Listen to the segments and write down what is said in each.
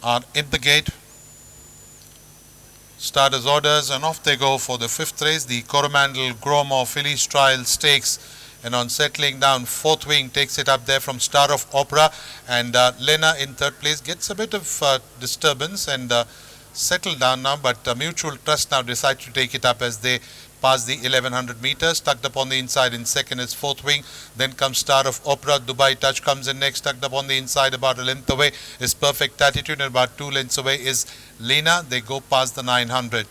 are in the gate. Starters orders, and off they go for the fifth race, the Coromandel Grosmont Fillies Trial Stakes. And on settling down, fourth wing takes it up there from Star of Opera, and Lena in third place gets a bit of disturbance and settled down now, but Mutual Trust now decides to take it up as they pass the 1100 meters. Tucked up on the inside in second is fourth wing. Then comes Star of Opera. Dubai Touch comes in next. Tucked up on the inside about a length away is Perfect Attitude, and about 2 lengths away is Lena. They go past the 900.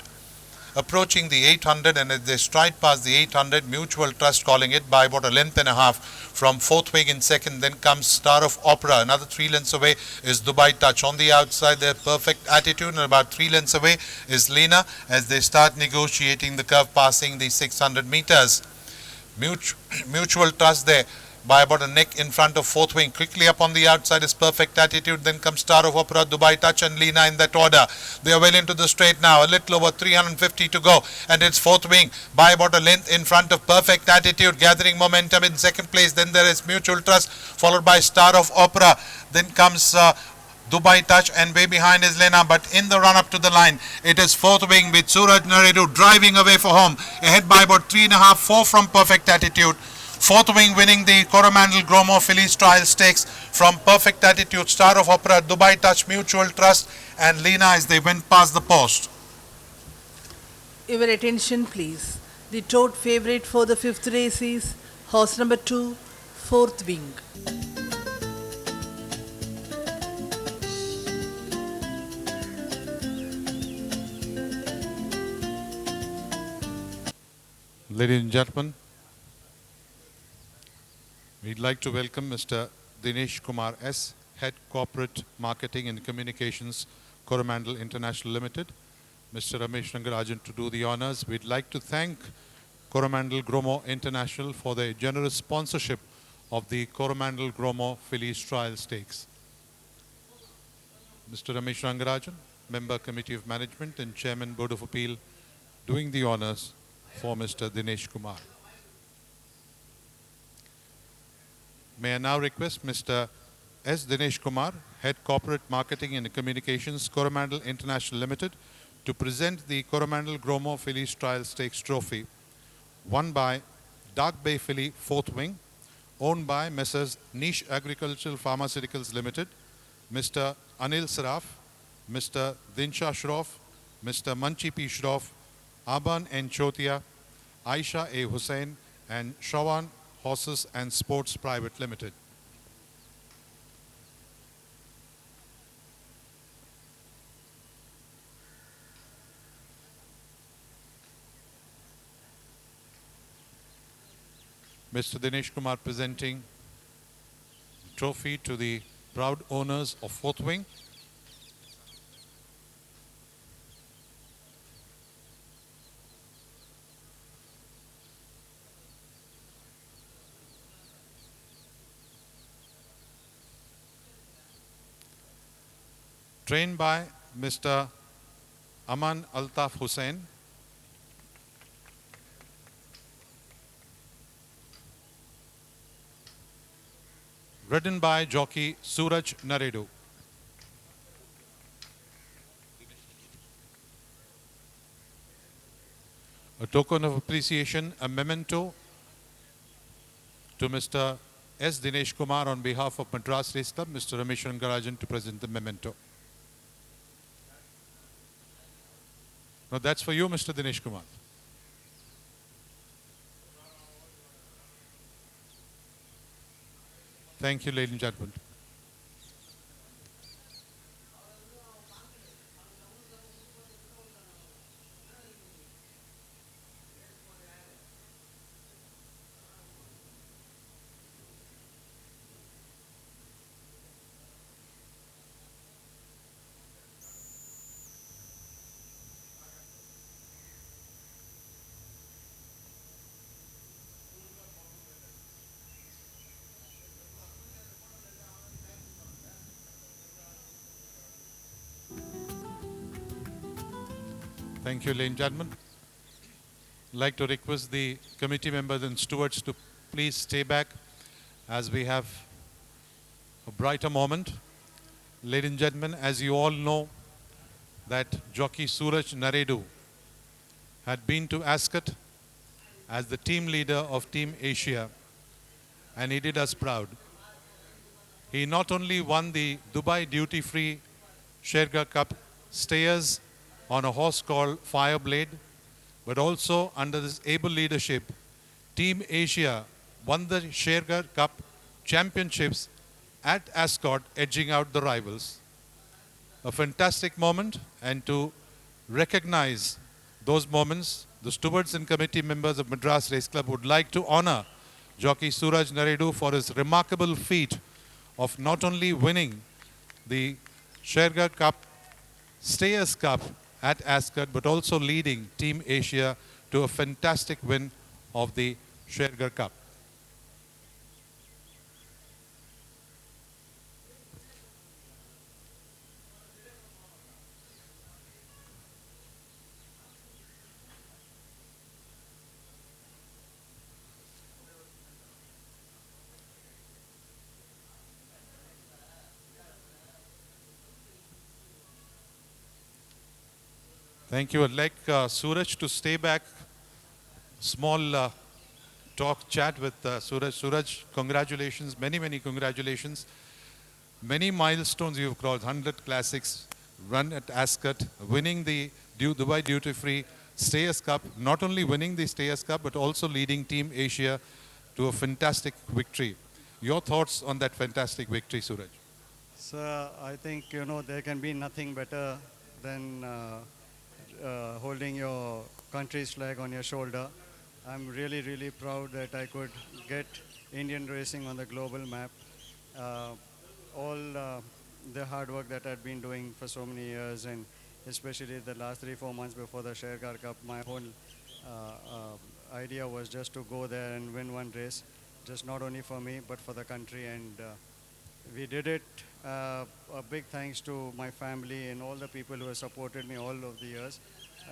Approaching the 800, and as they stride past the 800, Mutual Trust calling it by about a length and a half from fourth wing in second. Then comes Star of Opera. Another 3 lengths away is Dubai Touch. On the outside there, Perfect Attitude, and about 3 lengths away is Lena as they start negotiating the curve passing the 600 meters. Mutual Trust there by about a neck in front of fourth wing. Quickly up on the outside is Perfect Attitude. Then comes Star of Opera, Dubai Touch, and Lena in that order. They are well into the straight now. A little over 350 to go. And it's fourth wing by about a length in front of Perfect Attitude, gathering momentum in second place. Then there is Mutual Trust, followed by Star of Opera. Then comes Dubai Touch, and way behind is Lena, but in the run up to the line, it is fourth wing with Suraj Naredu driving away for home, ahead by about 3.5, 4 from Perfect Attitude. Fourth wing winning the Coromandel Grosmont Fillies Trial Stakes from Perfect Attitude, Star of Opera, Dubai Touch, Mutual Trust, and Lena as they went past the post. Your attention please. The tote favorite for the fifth race is horse number 2, fourth wing. Ladies and gentlemen, we'd like to welcome Mr. Dinesh Kumar S., Head Corporate Marketing and Communications, Coromandel International Limited, Mr. Ramesh Rangarajan to do the honors. We'd like to thank Coromandel Grosmont International for their generous sponsorship of the Coromandel Grosmont Fillies Trial Stakes. Mr. Ramesh Rangarajan, Member Committee of Management and Chairman Board of Appeal, doing the honors for Mr. Dinesh Kumar. May I now request Mr. S. Dinesh Kumar, Head Corporate Marketing and Communications, Coromandel International Limited, to present the Coromandel Grosmont Fillies Trial Stakes Trophy, won by Dark Bay Filly, fourth wing, owned by Messrs. Niche Agricultural Pharmaceuticals Limited, Mr. Anil Saraf, Mr. Dinsha Shroff, Mr. Manchi P. Shroff, Aban N. Chotia, Aisha A. Hussain, and Shawan Horses and Sports Private Limited. Mr. Dinesh Kumar presenting trophy to the proud owners of fourth wing. Trained by Mr. Aman Altaf Hussain. Ridden by jockey Suraj Naredu. A token of appreciation, a memento to Mr. S. Dinesh Kumar on behalf of Madras Race Club, Mr. Ramesh Rangarajan to present the memento. Now that's for you, Mr. Dinesh Kumar. Thank you, ladies and gentlemen. Thank you, ladies and gentlemen. I'd like to request the committee members and stewards to please stay back as we have a brighter moment. Ladies and gentlemen, as you all know, that jockey Suraj Naredu had been to Ascot as the team leader of Team Asia, and he did us proud. He not only won the Dubai Duty Free Shergar Cup stayers on a horse called Fireblade, but also under this able leadership, Team Asia won the Shergar Cup championships at Ascot, edging out the rivals. A fantastic moment, and to recognize those moments, the stewards and committee members of Madras Race Club would like to honor jockey Suraj Naredu for his remarkable feat of not only winning the Shergar Cup Stayers Cup at Ascot, but also leading Team Asia to a fantastic win of the Shergar Cup. Thank you. I'd like Suraj to stay back. Small talk, chat with Suraj. Suraj, congratulations, many congratulations. Many milestones you've crossed, 100 classics, run at Ascot, winning the Dubai Duty Free Stayers Cup, not only winning the Stayers Cup, but also leading Team Asia to a fantastic victory. Your thoughts on that fantastic victory, Suraj? Sir, I think, there can be nothing better than holding your country's flag on your shoulder. I'm really proud that I could get Indian racing on the global map. All the hard work that I've been doing for so many years, and especially the last 3-4 months before the Shergar Cup, my whole idea was just to go there and win one race, just not only for me, but for the country. And we did it. A big thanks to my family and all the people who have supported me all of the years.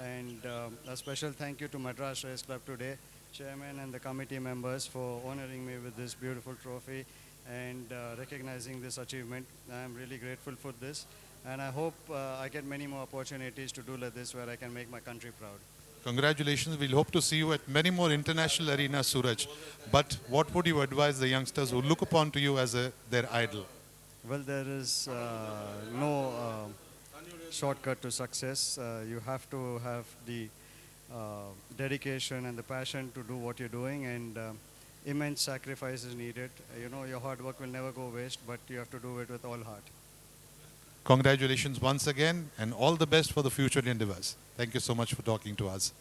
And a special thank you to Madras Race Club today, chairman and the committee members, for honoring me with this beautiful trophy and recognizing this achievement. I'm really grateful for this. And I hope I get many more opportunities to do like this, where I can make my country proud. Congratulations. We'll hope to see you at many more international arenas, Suraj. But what would you advise the youngsters who look upon to you as their idol? Well, there is no shortcut to success. You have to have the dedication and the passion to do what you're doing, and immense sacrifice is needed. Your hard work will never go waste, but you have to do it with all heart. Congratulations once again, and all the best for the future endeavors. Thank you so much for talking to us.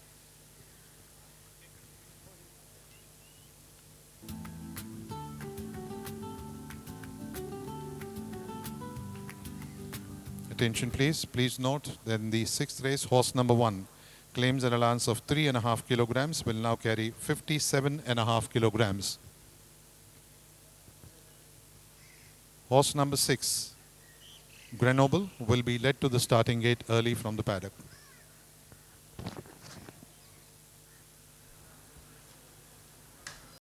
Attention please. Please note that in the 6th race, horse number 1 claims an allowance of 3.5 kilograms, will now carry 57.5 kilograms. Horse number 6, Grenoble, will be led to the starting gate early from the paddock.